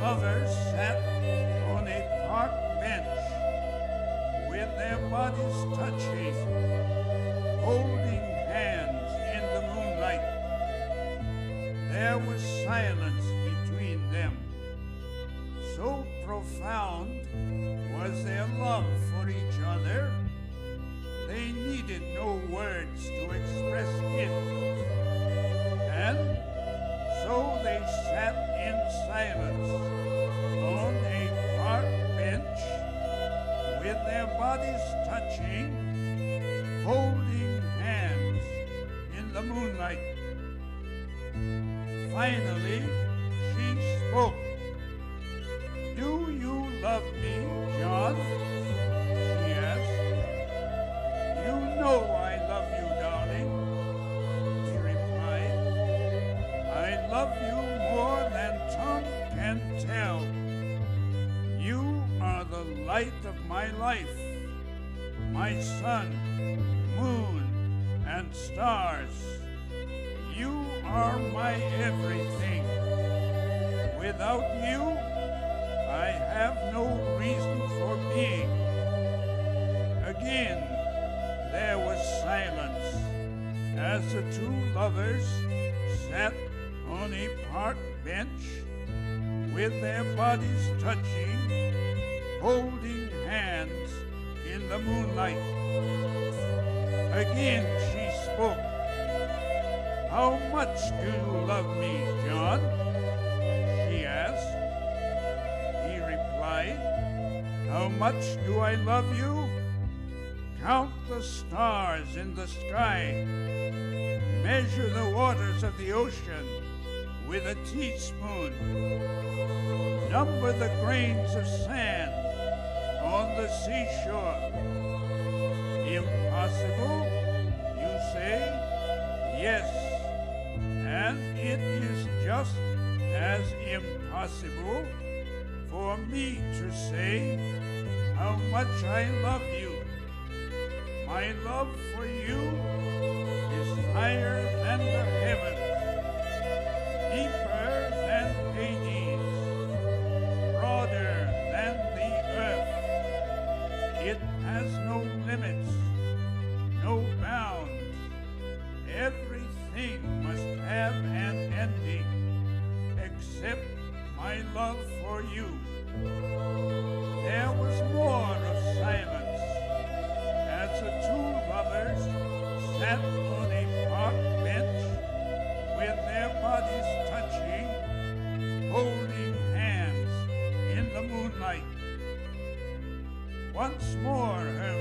lovers sat on a park bench with their bodies touching, holding hands in the moonlight. There was silence between them. So profound was their love for each other, they needed no words to express it. And so they sat in silence on a park bench with their bodies touching, holding hands in the moonlight. Finally, she spoke. "Do you love me, John?" she asked. "You know I love you, darling," he replied. "I love you more than tongue can tell. You are the light of my life, my sun, moon, and stars. You are my everything. Without you, I have no reason for being." Again, there was silence as the two lovers sat on a park bench with their bodies touching, holding hands in the moonlight. Again she spoke. "How much do you love me, John?" she asked. He replied, "How much do I love you? Count the stars in the sky. Measure the waters of the ocean with a teaspoon. Number the grains of sand on the seashore. Impossible, you say? Yes, and it is just as impossible for me to say how much I love you. My love for you is higher than the heavens, deeper than Hades, broader than the earth. It has no limits, no bounds. Everything must have an ending except my love for you." There was more of silence as the two lovers sat on a park bench with their bodies touching, holding hands in the moonlight. Once more her